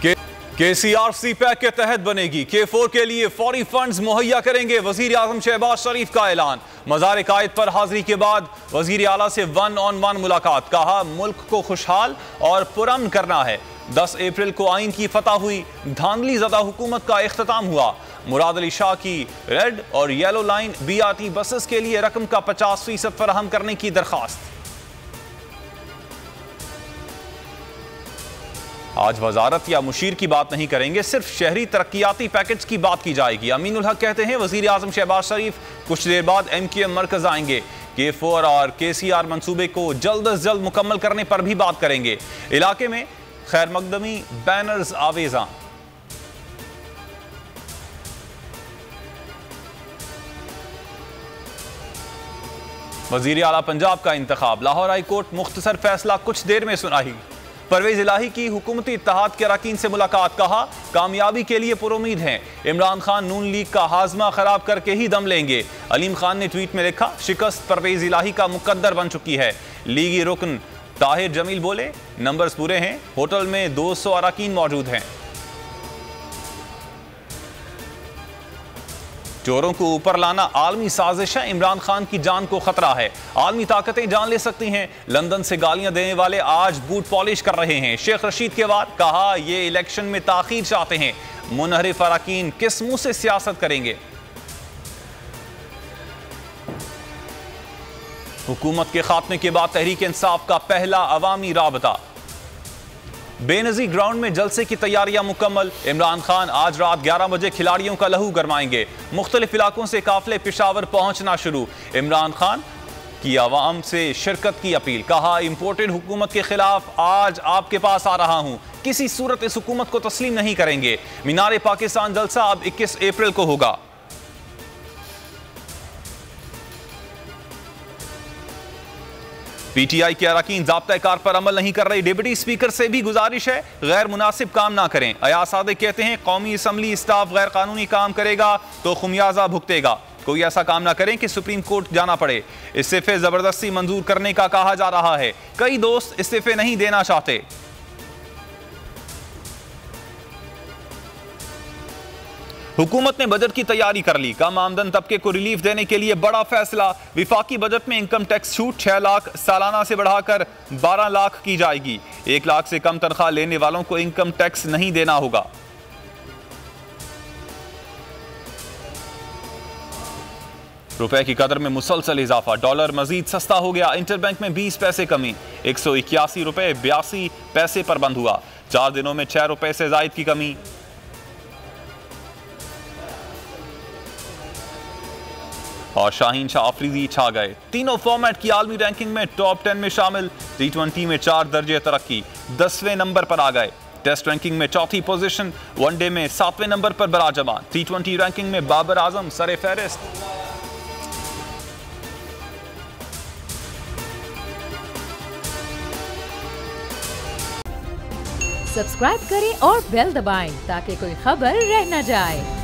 KCRC pack के तहत बनेगी। K4 के लिए फौरी फंड्स मुहैया करेंगे। वजीर आजम शहबाज शरीफ का ऐलान। मज़ार कायद पर हाजिरी के बाद वजीर आला से 1-on-1 मुलाकात। कहा मुल्क को खुशहाल और पुरअमन करना है। 10 अप्रैल को आइन की फतह हुई। धांधली ज़दा हुकूमत का इख्तिताम हुआ। मुराद अली शाह की रेड और येलो लाइन BRT बसेस के लिए रकम का 50% फराहम करने की दरखास्त। आज वजारत या मुशीर की बात नहीं करेंगे, सिर्फ शहरी तरक्याती पैकेज की बात की जाएगी। अमीनुल हक कहते हैं वजीर आजम शहबाज शरीफ कुछ देर बाद MQM मरकज आएंगे। K4 और KCR मंसूबे को जल्द अज जल्द मुकम्मल करने पर भी बात करेंगे। इलाके में खैर मकदमी बैनर्स आवेजा। वजीर आला पंजाब का इंतखाब। लाहौर हाई कोर्ट मुख्तसर फैसला कुछ देर में सुनाई। परवेज इलाही की हुकूमती इत्तेहाद के अरकान से मुलाकात। कहा कामयाबी के लिए पुरुमीद हैं। इमरान खान नून लीग का हाजमा खराब करके ही दम लेंगे। अलीम खान ने ट्वीट में लिखा शिकस्त परवेज इलाही का मुकद्दर बन चुकी है। लीगी रुकन ताहिर जमील बोले नंबर्स पूरे हैं। होटल में 200 अरकान मौजूद हैं। चोरों को ऊपर लाना आलमी साजिश है। इमरान खान की जान को खतरा है। आलमी ताकतें जान ले सकती हैं। लंदन से गालियां देने वाले आज बूट पॉलिश कर रहे हैं। शेख रशीद के बाद कहा ये इलेक्शन में ताखीर चाहते हैं। मुनहरिफ अरकान किस मुंह से सियासत करेंगे। हुकूमत के खात्मे के बाद तहरीक इंसाफ का पहला अवामी राबता। बेनज़ीर ग्राउंड में जलसे की तैयारियां मुकम्मल। इमरान खान आज रात 11 बजे खिलाड़ियों का लहू गरमाएंगे। मुख्तलिफ इलाकों से काफिले पेशावर पहुंचना शुरू। इमरान खान की आवाम से शिरकत की अपील। कहा इंपोर्टेड हुकूमत के खिलाफ आज आपके पास आ रहा हूं। किसी सूरत इस हुकूमत को तस्लीम नहीं करेंगे। मीनार पाकिस्तान जलसा अब 21 अप्रैल को होगा। PTI के अरकान ज़ाब्ता कार पर अमल नहीं कर रही। डिप्टी स्पीकर से भी गुजारिश है गैर मुनासिब काम ना करें। अयाज सादिक कहते हैं कौमी असम्बली स्टाफ गैर कानूनी काम करेगा तो खुमियाजा भुगतेगा। कोई ऐसा काम ना करें कि सुप्रीम कोर्ट जाना पड़े। इस्तीफे जबरदस्ती मंजूर करने का कहा जा रहा है। कई दोस्त इस्तीफे नहीं देना चाहते। हुकूमत ने बजट की तैयारी कर ली। कम आमदन तबके को रिलीफ देने के लिए बड़ा फैसला। विफाकी बजट में इनकम टैक्स छूट 6 लाख सालाना से बढ़ाकर 12 लाख की जाएगी। 1 लाख से कम तनख्वाह लेने वालों को इनकम टैक्स नहीं देना होगा। रुपए की कदर में मुसलसल इजाफा। डॉलर मजीद सस्ता हो गया। इंटरबैंक में 20 पैसे कमी। 181 रुपए 82 पैसे पर बंद हुआ। 4 दिनों में 6 रुपए से जायद की कमी। और शाहीन शाह अफरीदी छा गए। तीनों फॉर्मेट की आलमी रैंकिंग में टॉप 10 में शामिल। T20 में 4 दर्जे तरक्की। 10वें नंबर पर आ गए। टेस्ट रैंकिंग में 4थी पोजीशन। वनडे में 7वें नंबर पर बराजमान। T20 रैंकिंग में बाबर आजम सरे फहरिस्त। सब्सक्राइब करें और बेल दबाएं ताकि कोई खबर रह न जाए।